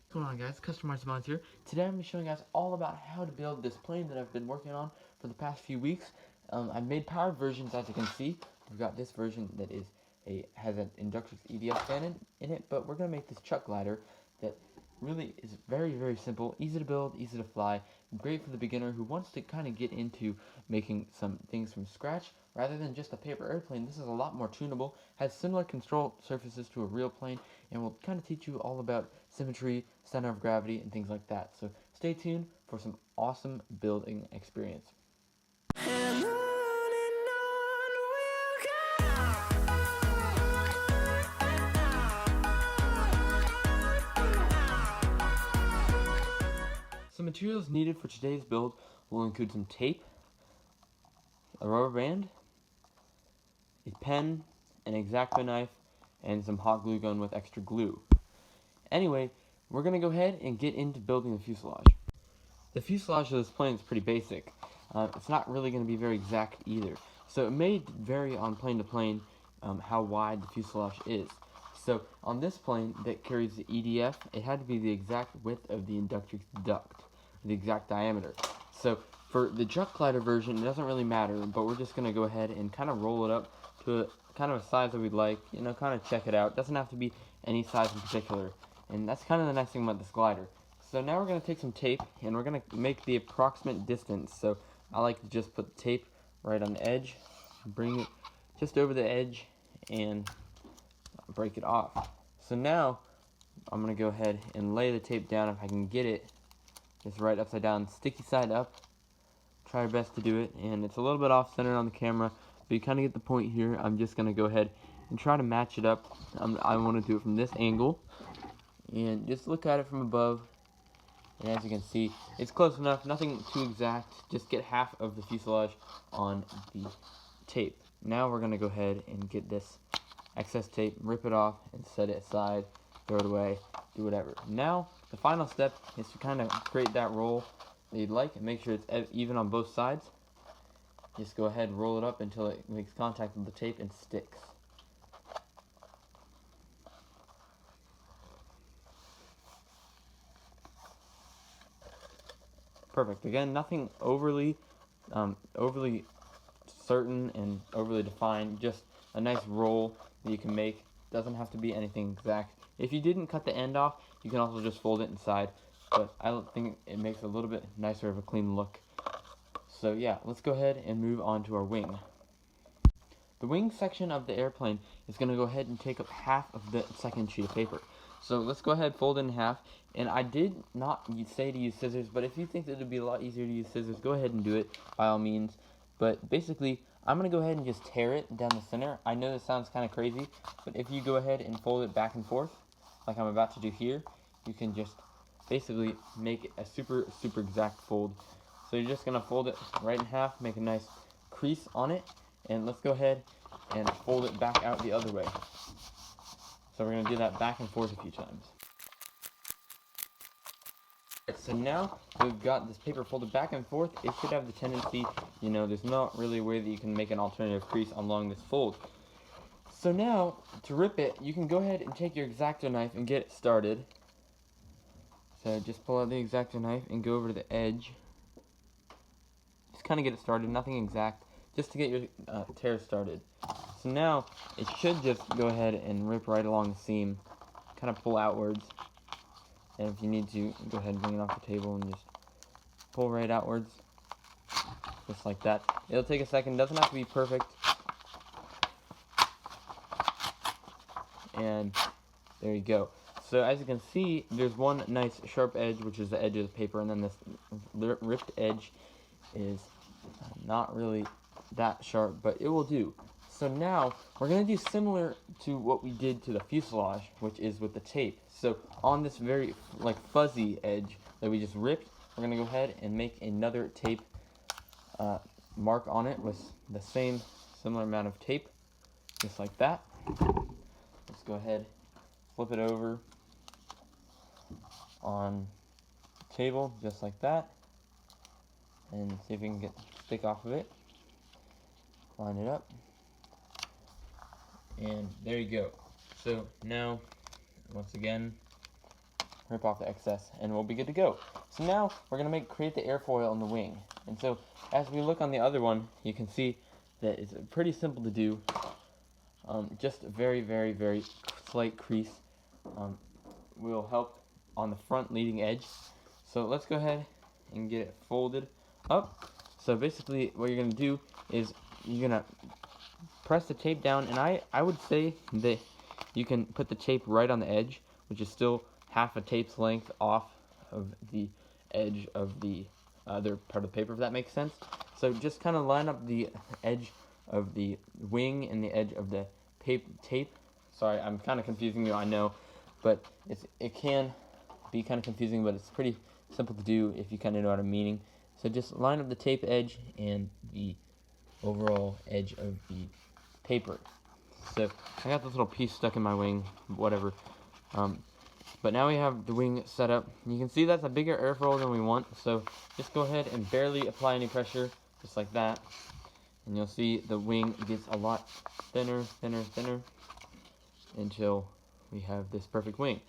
What's going on, guys? CustomRCMods here. Today I'm going to be showing you guys all about how to build this plane that I've been working on for the past few weeks. I've made powered versions, as you can see. We've got this version that has an Inductrix EDF fan in it, but we're going to make this chuck glider that really is very, very simple, easy to build, easy to fly, great for the beginner who wants to kind of get into making some things from scratch rather than just a paper airplane. This is a lot more tunable, has similar control surfaces to a real plane, and will kind of teach you all about symmetry, center of gravity, and things like that. So stay tuned for some awesome building experience. Some materials needed for today's build will include some tape, a rubber band, a pen, an X-Acto knife, and some hot glue gun with extra glue. Anyway, we're going to go ahead and get into building the fuselage. The fuselage of this plane is pretty basic. It's not really going to be very exact either. So it may vary on plane to plane how wide the fuselage is. So on this plane that carries the EDF, it had to be the exact width of the Inductrix duct, the exact diameter. So for the chuck glider version, it doesn't really matter, but we're just going to go ahead and kind of roll it up to a kind of a size that we'd like, kind of check it out. It doesn't have to be any size in particular. And that's kind of the nice thing about this glider. So now we're going to take some tape, and we're going to make the approximate distance. So I like to just put the tape right on the edge, bring it just over the edge, and break it off. So now I'm going to go ahead and lay the tape down if I can get it just right upside down, sticky side up. Try your best to do it, and it's a little bit off center on the camera, but you kind of get the point here. I'm just going to go ahead and try to match it up. I want to do it from this angle, and just look at it from above. And as you can see, it's close enough, nothing too exact. Just get half of the fuselage on the tape. Now we're going to go ahead and get this excess tape, rip it off, and set it aside, throw it away, do whatever. Now, the final step is to kind of create that roll that you'd like and make sure it's even on both sides. Just go ahead and roll it up until it makes contact with the tape and sticks. Perfect. Again, nothing overly certain and overly defined, just a nice roll that you can make. Doesn't have to be anything exact. If you didn't cut the end off, you can also just fold it inside, but I don't think it makes a little bit nicer of a clean look. So yeah, let's go ahead and move on to our wing. The wing section of the airplane is going to go ahead and take up half of the second sheet of paper. So let's go ahead, fold it in half. And I did not say to use scissors, but if you think that it would be a lot easier to use scissors, go ahead and do it by all means. But basically, I'm going to go ahead and just tear it down the center. I know this sounds kind of crazy, but if you go ahead and fold it back and forth, like I'm about to do here, you can just basically make it a super, super exact fold. So you're just going to fold it right in half, make a nice crease on it, and let's go ahead and fold it back out the other way. So we're going to do that back and forth a few times. So now we've got this paper folded back and forth. It should have the tendency, there's not really a way that you can make an alternative crease along this fold. So now, to rip it, you can go ahead and take your X-Acto knife and get it started. So just pull out the X-Acto knife and go over to the edge. Just kind of get it started, nothing exact, just to get your tear started. So now, it should just go ahead and rip right along the seam, kind of pull outwards. And if you need to, go ahead and bring it off the table and just pull right outwards, just like that. It'll take a second, doesn't have to be perfect. And there you go. So as you can see, there's one nice sharp edge, which is the edge of the paper, and then this ripped edge is not really that sharp, but it will do. So now, we're going to do similar to what we did to the fuselage, which is with the tape. So on this very fuzzy edge that we just ripped, we're going to go ahead and make another tape mark on it with the same similar amount of tape, just like that. Let's go ahead, flip it over on the table, just like that, and see if we can get the stick off of it. Line it up. And there you go. So now, once again, rip off the excess, and we'll be good to go. So now we're going to create the airfoil on the wing. And so as we look on the other one, you can see that it's pretty simple to do. Just a very, very, very slight crease will help on the front leading edge. So let's go ahead and get it folded up. So basically what you're going to do is you're going to press the tape down, and I would say that you can put the tape right on the edge, which is still half a tape's length off of the edge of the other part of the paper, if that makes sense. So just kind of line up the edge of the wing and the edge of the tape. Sorry, I'm kind of confusing you, I know, but it can be kind of confusing, but it's pretty simple to do if you kind of know what I'm meaning. So just line up the tape edge and the overall edge of the paper. So I got this little piece stuck in my wing, whatever. But now we have the wing set up. You can see that's a bigger airfoil than we want, so just go ahead and barely apply any pressure, just like that. And you'll see the wing gets a lot thinner, thinner, thinner, until we have this perfect wing.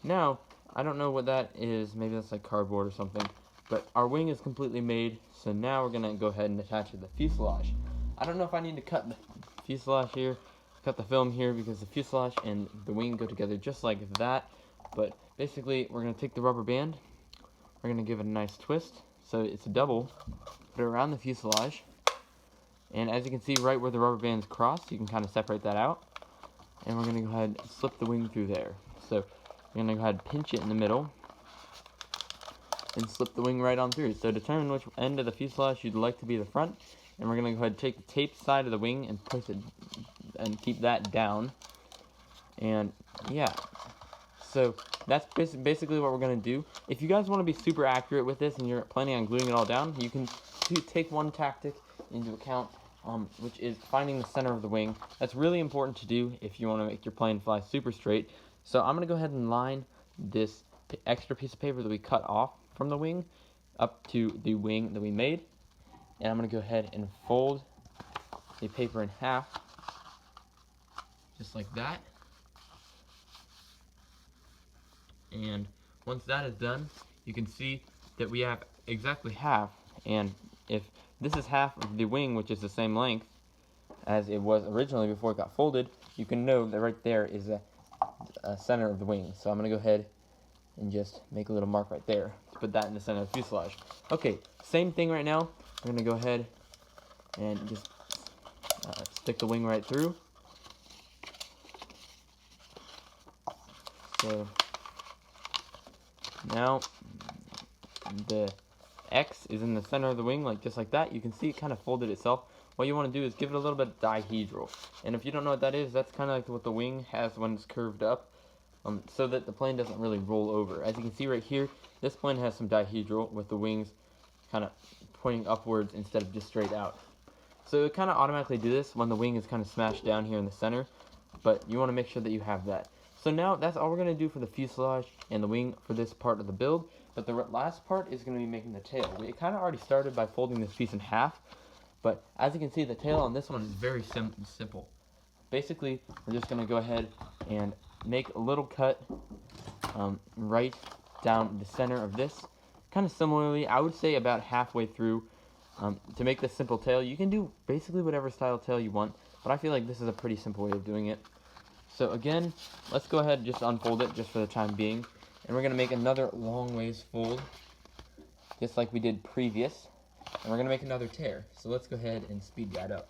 Now, I don't know what that is, maybe that's like cardboard or something, but our wing is completely made, so now we're gonna go ahead and attach the fuselage. I don't know if I need to cut the fuselage here, cut the film here, because the fuselage and the wing go together just like that. But basically, we're going to take the rubber band, we're going to give it a nice twist, so it's a double, put it around the fuselage, and as you can see right where the rubber bands cross, you can kind of separate that out, and we're going to go ahead and slip the wing through there. So we're going to go ahead and pinch it in the middle, and slip the wing right on through. So determine which end of the fuselage you'd like to be the front, and we're going to go ahead and take the tape side of the wing and push it, and keep that down, and yeah. So that's basically what we're going to do. If you guys want to be super accurate with this and you're planning on gluing it all down, you can take one tactic into account, which is finding the center of the wing. That's really important to do if you want to make your plane fly super straight. So I'm going to go ahead and line this extra piece of paper that we cut off from the wing up to the wing that we made. And I'm going to go ahead and fold the paper in half, just like that. And once that is done, you can see that we have exactly half. And if this is half of the wing, which is the same length as it was originally before it got folded, you can know that right there is a center of the wing. So I'm going to go ahead and just make a little mark right there to put that in the center of the fuselage. Okay, same thing right now. I'm going to go ahead and just stick the wing right through. So now the X is in the center of the wing, just like that. You can see it kind of folded itself. What you want to do is give it a little bit of dihedral. And if you don't know what that is, that's kind of like what the wing has when it's curved up, so that the plane doesn't really roll over. As you can see right here, this plane has some dihedral with the wings kind of pointing upwards instead of just straight out. So it kind of automatically do this when the wing is kind of smashed down here in the center, but you want to make sure that you have that. So now that's all we're going to do for the fuselage and the wing for this part of the build. But the last part is going to be making the tail. We kind of already started by folding this piece in half. But as you can see, the tail on this one is very simple. Basically, we're just going to go ahead and make a little cut right down the center of this. Kind of similarly, I would say about halfway through. To make this simple tail, you can do basically whatever style tail you want. But I feel like this is a pretty simple way of doing it. So again, let's go ahead and just unfold it just for the time being. And we're going to make another long ways fold, just like we did previous. And we're going to make another tear. So let's go ahead and speed that up.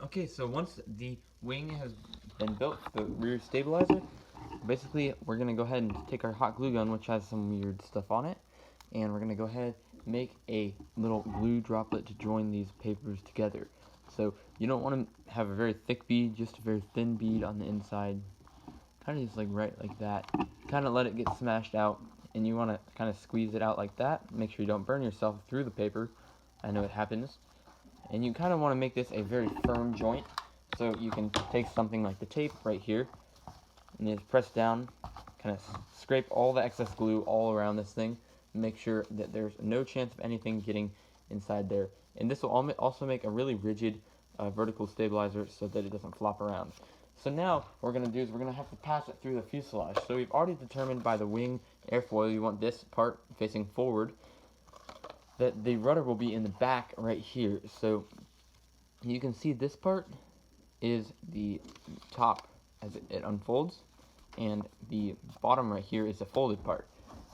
Okay, so once the wing has been built, the rear stabilizer, basically we're going to go ahead and take our hot glue gun, which has some weird stuff on it. And we're going to go ahead and make a little glue droplet to join these papers together. So you don't want to have a very thick bead, just a very thin bead on the inside. Kind of just like right like that. Kind of let it get smashed out, and you want to kind of squeeze it out like that. Make sure you don't burn yourself through the paper. I know it happens. And you kind of want to make this a very firm joint. So you can take something like the tape right here, and just press down, kind of scrape all the excess glue all around this thing. Make sure that there's no chance of anything getting inside there. And this will also make a really rigid vertical stabilizer so that it doesn't flop around. So now what we're going to do is we're going to have to pass it through the fuselage. So we've already determined by the wing airfoil you want this part facing forward, that the rudder will be in the back right here. So you can see this part is the top as it unfolds, and the bottom right here is the folded part.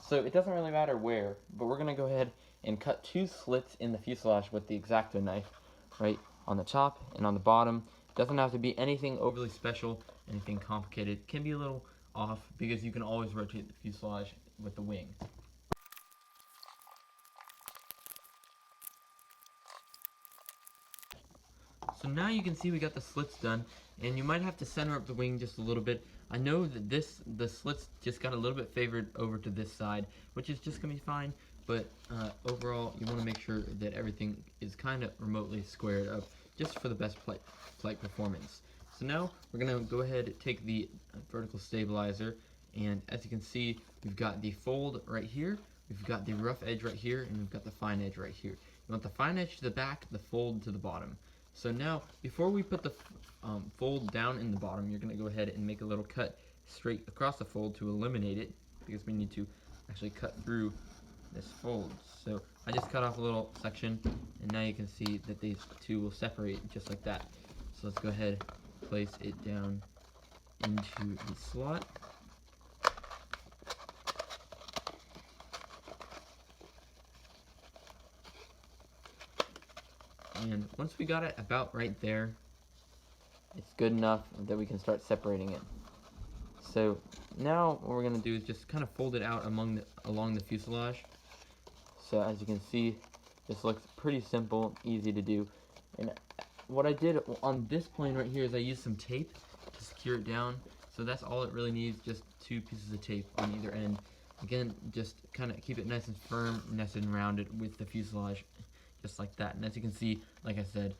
So it doesn't really matter where, but we're going to go ahead and cut 2 slits in the fuselage with the X-Acto knife, right on the top and on the bottom. Doesn't have to be anything overly special, anything complicated. It can be a little off because you can always rotate the fuselage with the wing. So now you can see we got the slits done, and you might have to center up the wing just a little bit. I know that the slits just got a little bit favored over to this side, which is just going to be fine, but overall you want to make sure that everything is kind of remotely squared up just for the best flight performance. So now we're going to go ahead and take the vertical stabilizer, and as you can see, we've got the fold right here, we've got the rough edge right here, and we've got the fine edge right here. You want the fine edge to the back, the fold to the bottom. So now, before we put the fold down in the bottom, you're going to go ahead and make a little cut straight across the fold to eliminate it, because we need to actually cut through this fold. So I just cut off a little section, and now you can see that these two will separate just like that. So let's go ahead and place it down into the slot. And once we got it about right there, it's good enough that we can start separating it. So now what we're going to do is just kind of fold it out along the fuselage. So as you can see, this looks pretty simple, easy to do. And what I did on this plane right here is I used some tape to secure it down. So that's all it really needs, just 2 pieces of tape on either end. Again, just kind of keep it nice and firm, nested and rounded with the fuselage, just like that. And as you can see, like I said,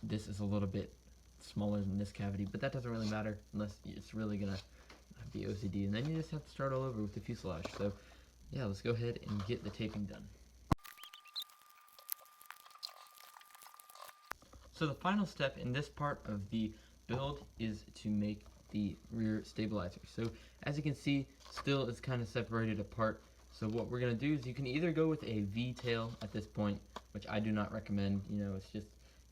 this is a little bit smaller than this cavity, but that doesn't really matter unless it's really gonna be OCD, and then you just have to start all over with the fuselage. So yeah, let's go ahead and get the taping done. So the final step in this part of the build is to make the rear stabilizer. So as you can see, still it's kind of separated apart. So what we're going to do is you can either go with a V-tail at this point, which I do not recommend. You know, it's just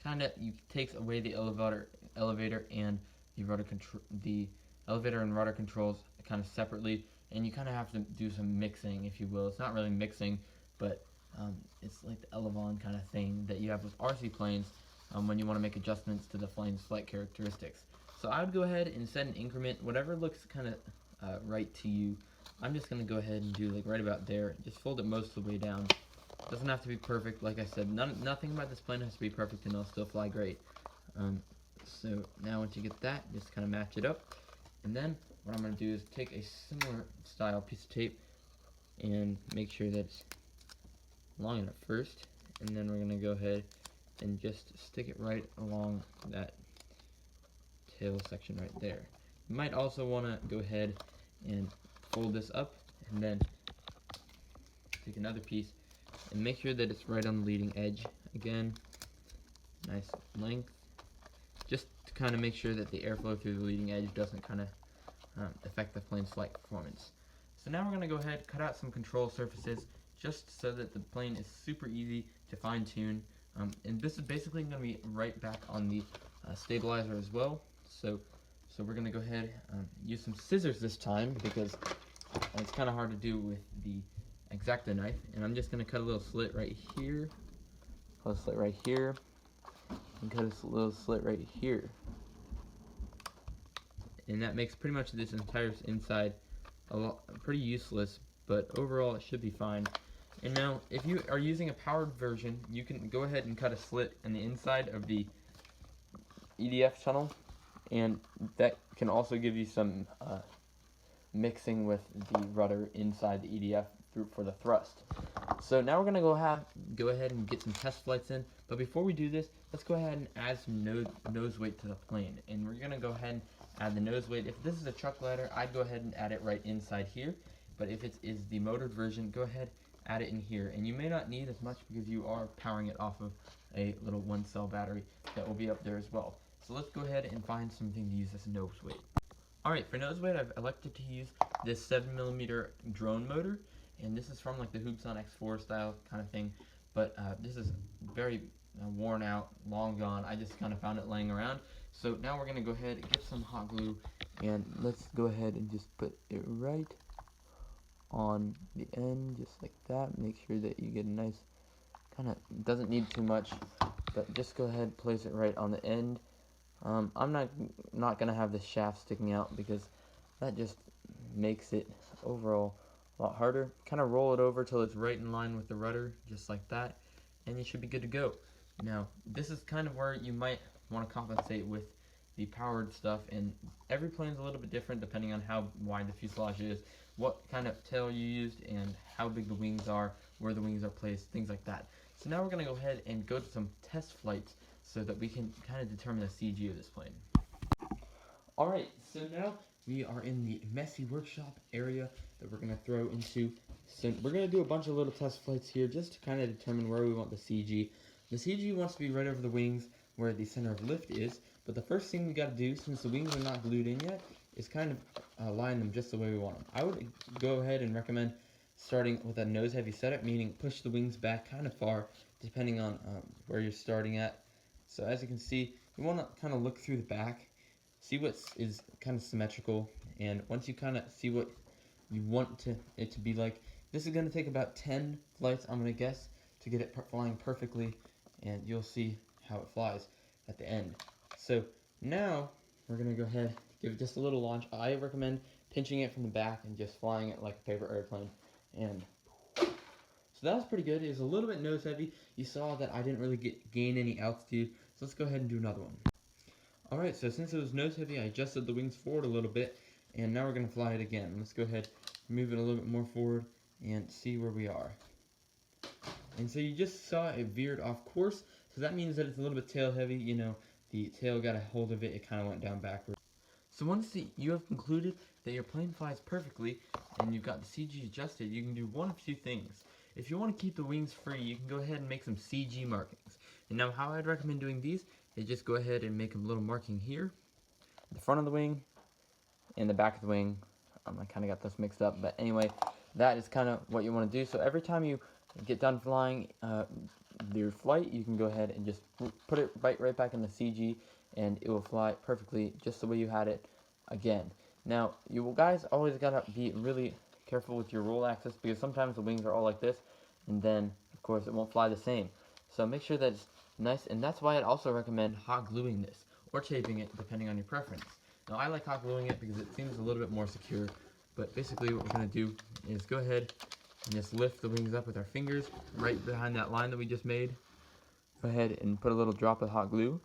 kind of, takes away the elevator and the elevator and rudder controls kind of separately, and you kind of have to do some mixing, if you will. It's not really mixing, but it's like the Elevon kind of thing that you have with RC planes when you want to make adjustments to the plane's flight characteristics. So I would go ahead and set an increment, whatever looks kind of right to you. I'm just going to go ahead and do like right about there. Just fold it most of the way down. Doesn't have to be perfect, like I said. Nothing about this plane has to be perfect, and it'll still fly great. So now once you get that, just kind of match it up. And then what I'm going to do is take a similar style piece of tape and make sure that it's long enough first. And then we're going to go ahead and just stick it right along that tail section right there. You might also want to go ahead and fold this up and then take another piece and make sure that it's right on the leading edge. Again, nice length, just to kind of make sure that the airflow through the leading edge doesn't kind of affect the plane's flight performance. So now we're going to go ahead and cut out some control surfaces just so that the plane is super easy to fine tune. And this is basically going to be right back on the stabilizer as well. So we're going to go ahead and use some scissors this time, because it's kind of hard to do with the X-Acto knife. And I'm just going to cut a little slit right here, cut a slit right here, and cut a little slit right here. And that makes pretty much this entire inside pretty useless, but overall it should be fine. And now, if you are using a powered version, you can go ahead and cut a slit in the inside of the EDF tunnel, and that can also give you some mixing with the rudder inside the EDF for the thrust. So now we're going to go ahead and get some test flights in, but before we do this, let's go ahead and add some nose weight to the plane. And we're going to go ahead and add the nose weight. If this is a truck ladder, I'd go ahead and add it right inside here, but if it is the motored version, go ahead, add it in here. And you may not need as much because you are powering it off of a little 1-cell battery that will be up there as well. So let's go ahead and find something to use as a nose weight. Alright, for nose weight I've elected to use this 7mm drone motor, and this is from like the Hoops on X4 style kind of thing, but this is very worn out, long gone. I just kind of found it laying around. So now we're going to go ahead and get some hot glue, and let's go ahead and just put it right on the end, just like that. Make sure that you get a nice, kind of, doesn't need too much, but just go ahead and place it right on the end. I'm not gonna have the shaft sticking out because that just makes it overall a lot harder. Kind of roll it over till it's right in line with the rudder, just like that, and you should be good to go. Now, this is kind of where you might want to compensate with the powered stuff, and every plane's a little bit different depending on how wide the fuselage is, what kind of tail you used, and how big the wings are, where the wings are placed, things like that. So now we're going to go ahead and go to some test flights so that we can kind of determine the CG of this plane. Alright, so now we are in the messy workshop area that we're going to throw into. So we're going to do a bunch of little test flights here just to kind of determine where we want the CG. The CG wants to be right over the wings where the center of lift is, but the first thing we got to do, since the wings are not glued in yet, is kind of line them just the way we want them. I would go ahead and recommend starting with a nose heavy setup, meaning push the wings back kind of far depending on where you're starting at. So as you can see, you want to kind of look through the back, see what is kind of symmetrical, and once you kind of see what you want it to be like, this is going to take about 10 flights, I'm going to guess, to get it flying perfectly, and you'll see how it flies at the end. So now we're going to go ahead, give it just a little launch. I recommend pinching it from the back and just flying it like a paper airplane. And so that was pretty good. It was a little bit nose heavy. You saw that I didn't really gain any altitude, so let's go ahead and do another one. Alright, so since it was nose heavy, I adjusted the wings forward a little bit, and now we're going to fly it again. Let's go ahead, move it a little bit more forward, and see where we are. And so you just saw it veered off course, so that means that it's a little bit tail heavy. You know, the tail got a hold of it, it kind of went down backwards. So once you have concluded that your plane flies perfectly, and you've got the CG adjusted, you can do one of two things. If you want to keep the wings free, you can go ahead and make some CG markings. And now how I'd recommend doing these is just go ahead and make a little marking here, the front of the wing, and the back of the wing. I kind of got this mixed up, but anyway, that is kind of what you want to do. So every time you get done flying your flight, you can go ahead and just put it right back in the CG, and it will fly perfectly just the way you had it again. Now, you guys always gotta be really careful with your roll axis, because sometimes the wings are all like this, and then of course it won't fly the same. So make sure that it's nice, and that's why I'd also recommend hot gluing this or taping it depending on your preference. Now I like hot gluing it because it seems a little bit more secure, but basically what we're going to do is go ahead and just lift the wings up with our fingers right behind that line that we just made. Go ahead and put a little drop of hot glue,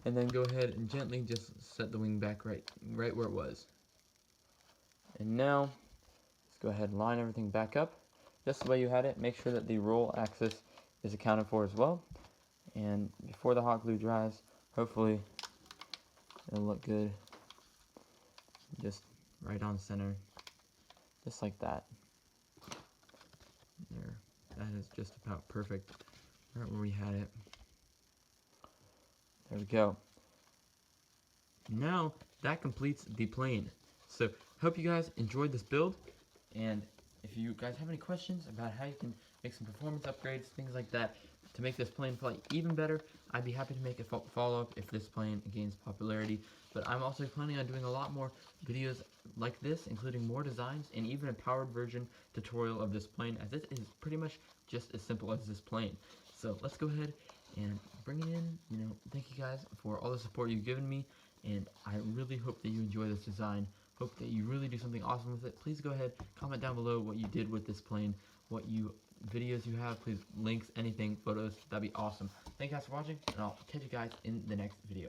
and then go ahead and gently just set the wing back right where it was. And now let's go ahead and line everything back up just the way you had it. Make sure that the roll axis is accounted for as well, and before the hot glue dries, hopefully it'll look good. Just right on center, just like that. There, that is just about perfect, right where we had it. There we go. Now that completes the plane. So hope you guys enjoyed this build, and if you guys have any questions about how you can make some performance upgrades, things like that, to make this plane fly even better, I'd be happy to make a follow-up if this plane gains popularity. But I'm also planning on doing a lot more videos like this, including more designs and even a powered version tutorial of this plane, as it is pretty much just as simple as this plane. So let's go ahead and bring it in. You know, thank you guys for all the support you've given me, and I really hope that you enjoy this design. Hope that you really do something awesome with it. Please go ahead, comment down below what you did with this plane, what videos you have, please, links, anything, photos, that'd be awesome. Thank you guys for watching, and I'll catch you guys in the next video.